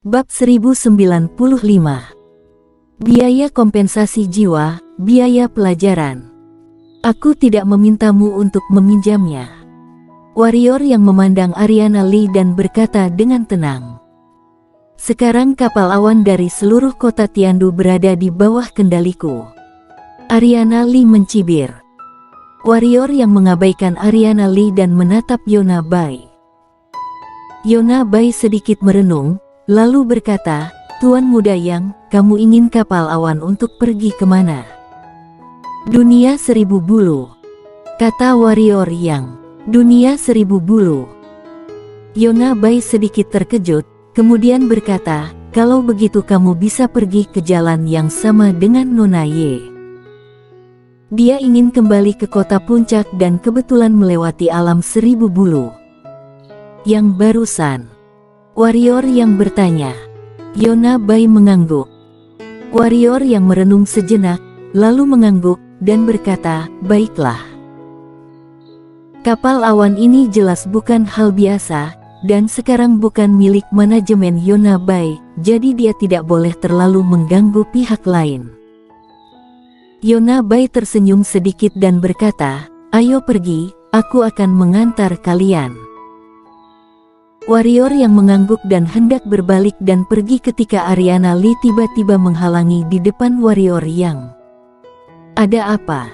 Bab 1095. Biaya kompensasi jiwa, biaya pelajaran. Aku tidak memintamu untuk meminjamnya. Warrior yang memandang Ariana Lee dan berkata dengan tenang. Sekarang kapal awan dari seluruh kota Tiandu berada di bawah kendaliku. Ariana Lee mencibir. Warrior yang mengabaikan Ariana Lee dan menatap Yona Bai. Yona Bai sedikit merenung, lalu berkata, Tuan Muda Yang, kamu ingin kapal awan untuk pergi kemana? Dunia 1000 bulu. Kata Warrior Yang. Dunia 1000 bulu. Yona Bai sedikit terkejut, kemudian berkata, kalau begitu kamu bisa pergi ke jalan yang sama dengan Nona Ye. Dia ingin kembali ke kota puncak dan kebetulan melewati alam 1000 bulu. Yang barusan. Warrior yang bertanya. Yona Bai mengangguk. Warrior yang merenung sejenak, lalu mengangguk, dan berkata, baiklah. Kapal awan ini jelas bukan hal biasa, dan sekarang bukan milik manajemen Yona Bai, jadi dia tidak boleh terlalu mengganggu pihak lain. Yona Bai tersenyum sedikit dan berkata, ayo pergi, aku akan mengantar kalian. Warrior yang mengangguk dan hendak berbalik dan pergi ketika Ariana Lee tiba-tiba menghalangi di depan Warrior Yang. Ada apa?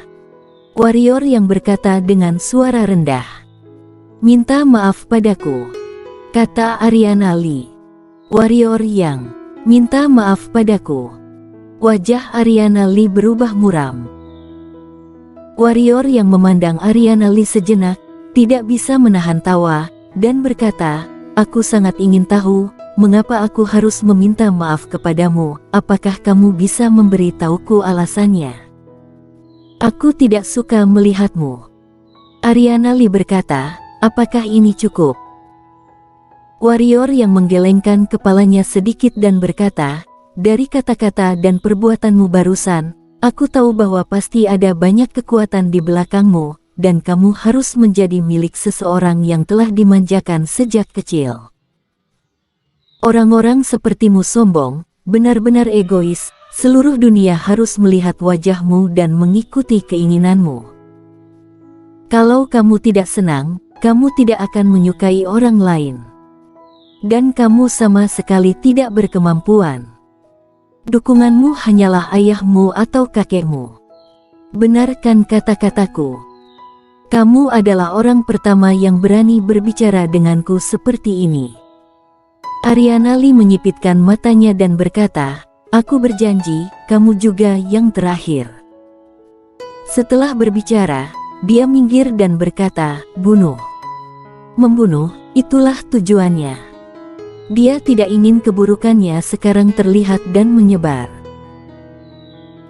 Warrior yang berkata dengan suara rendah. Minta maaf padaku, kata Ariana Lee. Warrior Yang, minta maaf padaku. Wajah Ariana Lee berubah muram. Warrior yang memandang Ariana Lee sejenak, tidak bisa menahan tawa, dan berkata, aku sangat ingin tahu, mengapa aku harus meminta maaf kepadamu, apakah kamu bisa memberitahuku alasannya? Aku tidak suka melihatmu. Ariana Lee berkata, apakah ini cukup? Warrior yang menggelengkan kepalanya sedikit dan berkata, dari kata-kata dan perbuatanmu barusan, aku tahu bahwa pasti ada banyak kekuatan di belakangmu, dan kamu harus menjadi milik seseorang yang telah dimanjakan sejak kecil. Orang-orang sepertimu sombong, benar-benar egois, seluruh dunia harus melihat wajahmu dan mengikuti keinginanmu. Kalau kamu tidak senang, kamu tidak akan menyukai orang lain. Dan kamu sama sekali tidak berkemampuan. Dukunganmu hanyalah ayahmu atau kakekmu. Benarkan kata-kataku. Kamu adalah orang pertama yang berani berbicara denganku seperti ini. Ariana Lee menyipitkan matanya dan berkata, aku berjanji, kamu juga yang terakhir. Setelah berbicara, dia minggir dan berkata, bunuh. Membunuh, itulah tujuannya. Dia tidak ingin keburukannya sekarang terlihat dan menyebar.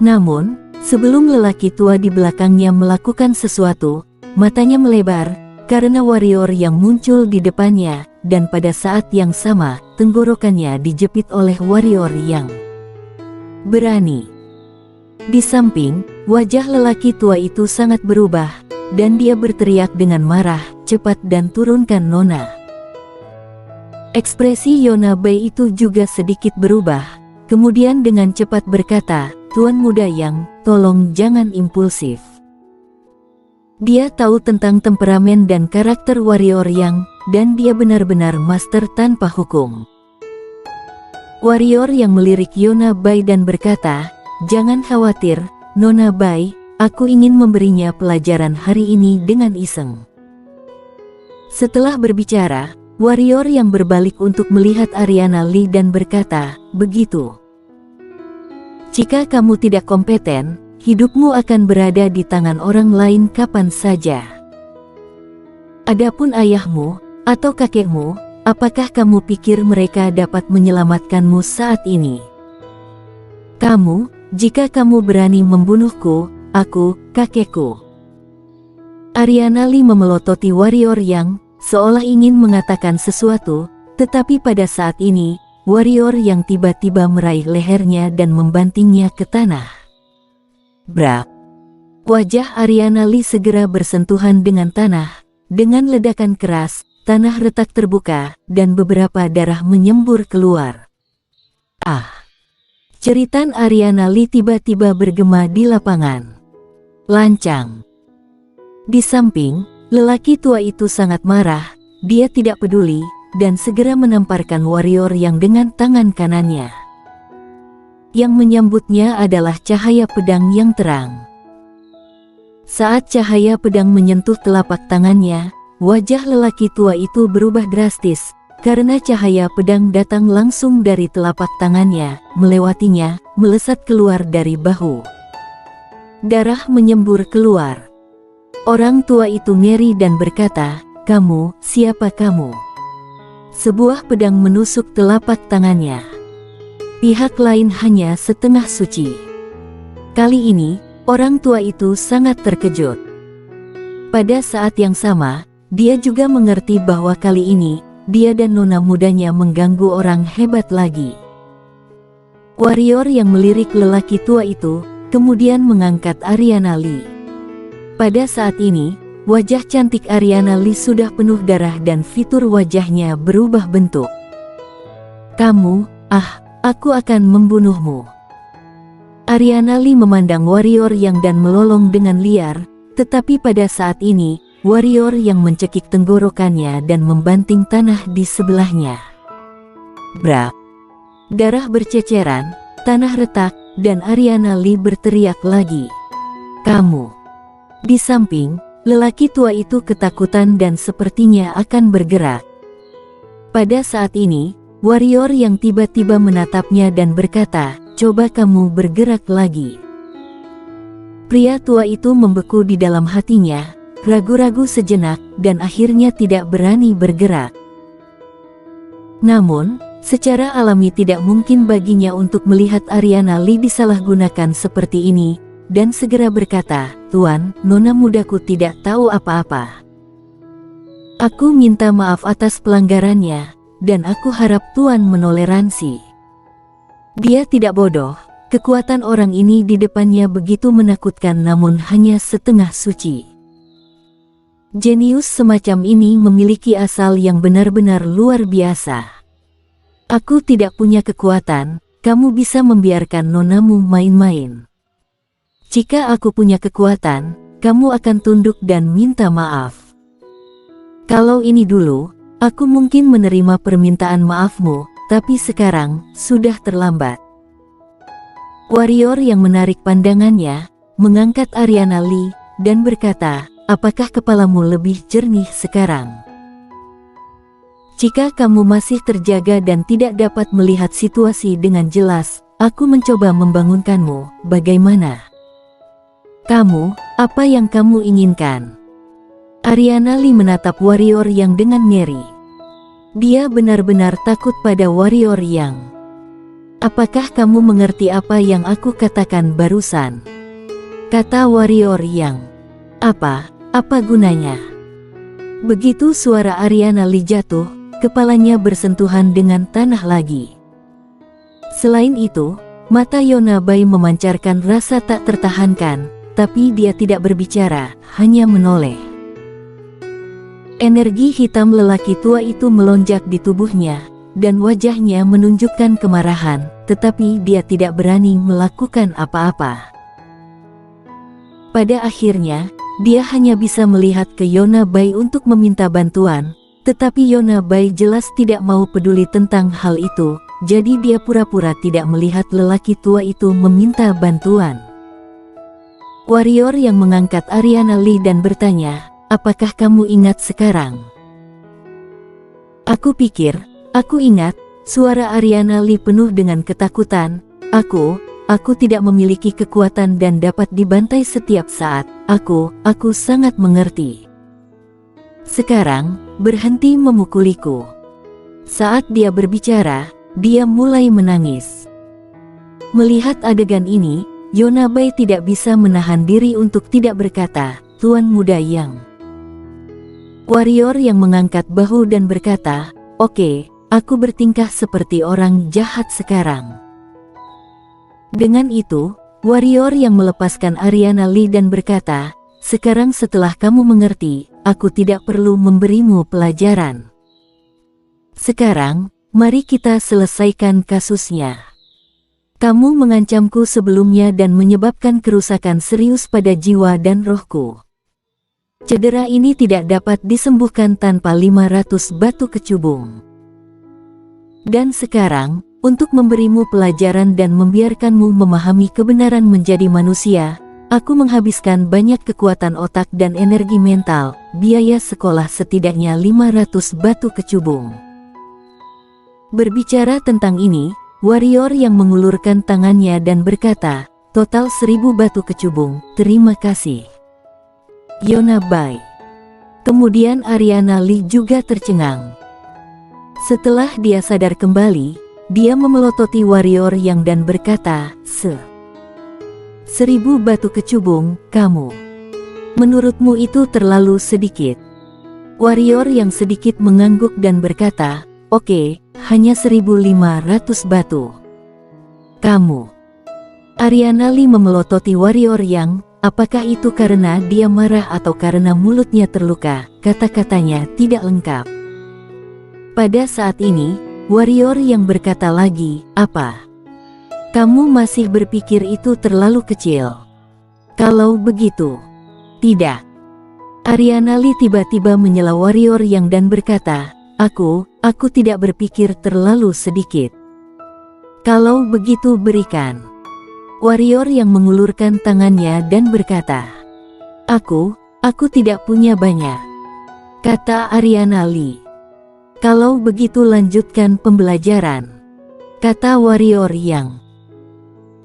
Namun, sebelum lelaki tua di belakangnya melakukan sesuatu, matanya melebar, karena warrior yang muncul di depannya, dan pada saat yang sama, tenggorokannya dijepit oleh warrior yang berani. Di samping, wajah lelaki tua itu sangat berubah, dan dia berteriak dengan marah, cepat dan turunkan Nona. Ekspresi Yona Bai itu juga sedikit berubah, kemudian dengan cepat berkata, Tuan Muda Yang, tolong jangan impulsif. Dia tahu tentang temperamen dan karakter warrior Yang, dan dia benar-benar master tanpa hukum. Warrior yang melirik Yona Bai dan berkata, jangan khawatir, Nona Bai, aku ingin memberinya pelajaran hari ini dengan iseng. Setelah berbicara, warrior yang berbalik untuk melihat Ariana Lee dan berkata, begitu. Jika kamu tidak kompeten, hidupmu akan berada di tangan orang lain kapan saja. Adapun ayahmu, atau kakekmu, apakah kamu pikir mereka dapat menyelamatkanmu saat ini? Kamu, jika kamu berani membunuhku, aku, kakekku. Ariana Lee memelototi warrior yang, seolah ingin mengatakan sesuatu, tetapi pada saat ini, warrior yang tiba-tiba meraih lehernya dan membantingnya ke tanah. Brak. Wajah Ariana Lee segera bersentuhan dengan tanah. Dengan ledakan keras, tanah retak terbuka, dan beberapa darah menyembur keluar. Ah! Jeritan Ariana Lee tiba-tiba bergema di lapangan. Lancang. Di samping, lelaki tua itu sangat marah, dia tidak peduli, dan segera menamparkan warrior yang dengan tangan kanannya. Yang menyambutnya adalah cahaya pedang yang terang. Saat cahaya pedang menyentuh telapak tangannya, wajah lelaki tua itu berubah drastis, karena cahaya pedang datang langsung dari telapak tangannya, melewatinya, melesat keluar dari bahu. Darah menyembur keluar. Orang tua itu ngeri dan berkata, "Kamu, siapa kamu?" Sebuah pedang menusuk telapak tangannya. Pihak lain hanya setengah suci. Kali ini, orang tua itu sangat terkejut. Pada saat yang sama, dia juga mengerti bahwa kali ini, dia dan nona mudanya mengganggu orang hebat lagi. Warrior yang melirik lelaki tua itu, kemudian mengangkat Ariana Lee. Pada saat ini, wajah cantik Ariana Lee sudah penuh darah dan fitur wajahnya berubah bentuk. "Kamu, aku akan membunuhmu." Ariana Lee memandang warrior yang dan melolong dengan liar, tetapi pada saat ini, warrior yang mencekik tenggorokannya dan membanting tanah di sebelahnya. Brak! Darah berceceran, tanah retak, dan Ariana Lee berteriak lagi. "Kamu!" Di samping, lelaki tua itu ketakutan dan sepertinya akan bergerak. Pada saat ini, warrior yang tiba-tiba menatapnya dan berkata, "Coba kamu bergerak lagi." Pria tua itu membeku di dalam hatinya, ragu-ragu sejenak, dan akhirnya tidak berani bergerak. Namun, secara alami tidak mungkin baginya untuk melihat Ariana Lee disalahgunakan seperti ini, dan segera berkata, "Tuan, nona mudaku tidak tahu apa-apa. Aku minta maaf atas pelanggarannya, dan aku harap Tuan menoleransi." Dia tidak bodoh, kekuatan orang ini di depannya begitu menakutkan namun hanya setengah suci. Jenius semacam ini memiliki asal yang benar-benar luar biasa. "Aku tidak punya kekuatan, kamu bisa membiarkan nonamu main-main. Jika aku punya kekuatan, kamu akan tunduk dan minta maaf. Kalau ini dulu, aku mungkin menerima permintaan maafmu, tapi sekarang, sudah terlambat." Warrior yang menarik pandangannya, mengangkat Ariana Lee, dan berkata, "Apakah kepalamu lebih jernih sekarang? Jika kamu masih terjaga dan tidak dapat melihat situasi dengan jelas, aku mencoba membangunkanmu, bagaimana? Kamu, apa yang kamu inginkan?" Ariana Lee menatap warrior yang dengan ngeri. Dia benar-benar takut pada warrior yang. "Apakah kamu mengerti apa yang aku katakan barusan?" kata warrior yang. Apa gunanya?" Begitu suara Ariana Lee jatuh, kepalanya bersentuhan dengan tanah lagi. Selain itu, mata Yona Bai memancarkan rasa tak tertahankan, tapi dia tidak berbicara, hanya menoleh. Energi hitam lelaki tua itu melonjak di tubuhnya, dan wajahnya menunjukkan kemarahan, tetapi dia tidak berani melakukan apa-apa. Pada akhirnya, dia hanya bisa melihat ke Yona Bai untuk meminta bantuan, tetapi Yona Bai jelas tidak mau peduli tentang hal itu, jadi dia pura-pura tidak melihat lelaki tua itu meminta bantuan. Warrior yang mengangkat Ariana Lee dan bertanya, "Apakah kamu ingat sekarang?" "Aku pikir, aku ingat," suara Ariana Lee penuh dengan ketakutan. Aku tidak memiliki kekuatan dan dapat dibantai setiap saat. Aku sangat mengerti. Sekarang, berhenti memukuliku." Saat dia berbicara, dia mulai menangis. Melihat adegan ini, Yona Bai tidak bisa menahan diri untuk tidak berkata, "Tuan muda yang." Warrior yang mengangkat bahu dan berkata, "Oke, aku bertingkah seperti orang jahat sekarang." Dengan itu, warrior yang melepaskan Ariana Lee dan berkata, "Sekarang setelah kamu mengerti, aku tidak perlu memberimu pelajaran. Sekarang, mari kita selesaikan kasusnya." Kamu mengancamku sebelumnya dan menyebabkan kerusakan serius pada jiwa dan rohku. Cedera ini tidak dapat disembuhkan tanpa 500 batu kecubung. Dan sekarang, untuk memberimu pelajaran dan membiarkanmu memahami kebenaran menjadi manusia, aku menghabiskan banyak kekuatan otak dan energi mental, biaya sekolah setidaknya 500 batu kecubung. Berbicara tentang ini, warrior yang mengulurkan tangannya dan berkata, total 1000 batu kecubung, terima kasih. Yona Bai. Kemudian Ariana Lee juga tercengang. Setelah dia sadar kembali, dia memelototi warrior yang dan berkata, 1000 batu kecubung, kamu. Menurutmu itu terlalu sedikit. Warrior yang sedikit mengangguk dan berkata, oke, hanya 1500 batu. Kamu. Ariana Lee memelototi warrior yang, apakah itu karena dia marah atau karena mulutnya terluka, kata-katanya tidak lengkap. Pada saat ini, warrior yang berkata lagi, apa? Kamu masih berpikir itu terlalu kecil? Kalau begitu, tidak. Ariana Lee tiba-tiba menyela warrior yang dan berkata, Aku tidak berpikir terlalu sedikit. Kalau begitu berikan. Warrior yang mengulurkan tangannya dan berkata, Aku tidak punya banyak. Kata Ariana Lee. Kalau begitu lanjutkan pembelajaran. Kata warrior yang.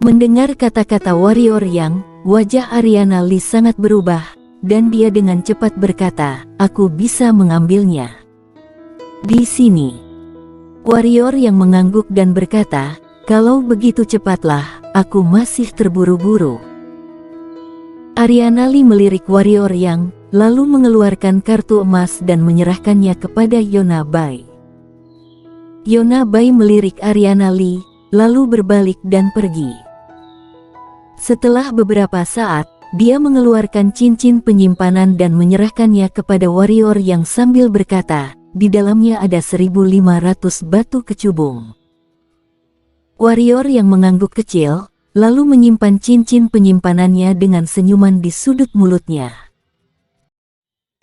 Mendengar kata-kata warrior yang, wajah Ariana Lee sangat berubah, dan dia dengan cepat berkata, aku bisa mengambilnya. Di sini, warrior yang mengangguk dan berkata, kalau begitu cepatlah, aku masih terburu-buru. Ariana Lee melirik warrior yang, lalu mengeluarkan kartu emas dan menyerahkannya kepada Yona Bai. Yona Bai melirik Ariana Lee, lalu berbalik dan pergi. Setelah beberapa saat, dia mengeluarkan cincin penyimpanan dan menyerahkannya kepada warrior yang sambil berkata, di dalamnya ada 1500 batu kecubung. Warrior yang mengangguk kecil, lalu menyimpan cincin penyimpanannya dengan senyuman di sudut mulutnya.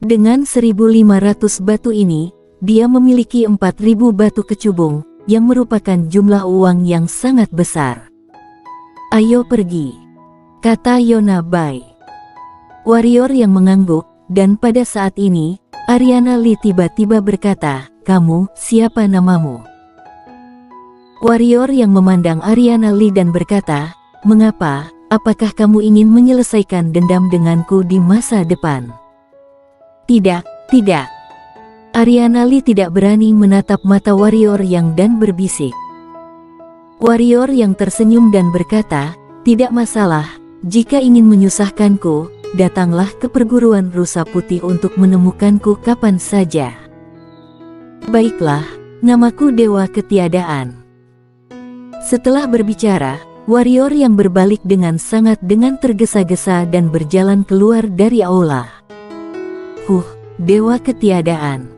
Dengan 1500 batu ini, dia memiliki 4000 batu kecubung, yang merupakan jumlah uang yang sangat besar. Ayo pergi, kata Yona Bai. Warrior yang mengangguk, dan pada saat ini, Ariana Lee tiba-tiba berkata, kamu, siapa namamu? Warrior yang memandang Ariana Lee dan berkata, mengapa, apakah kamu ingin menyelesaikan dendam denganku di masa depan? Tidak, tidak. Ariana Lee tidak berani menatap mata warrior yang dan berbisik. Warrior yang tersenyum dan berkata, tidak masalah, jika ingin menyusahkanku, datanglah ke perguruan rusa putih untuk menemukanku kapan saja. Baiklah, namaku Dewa Ketiadaan. Setelah berbicara, warrior yang berbalik dengan tergesa-gesa dan berjalan keluar dari aula. Dewa Ketiadaan.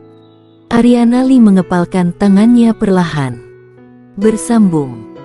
Ariana Lee mengepalkan tangannya perlahan. Bersambung.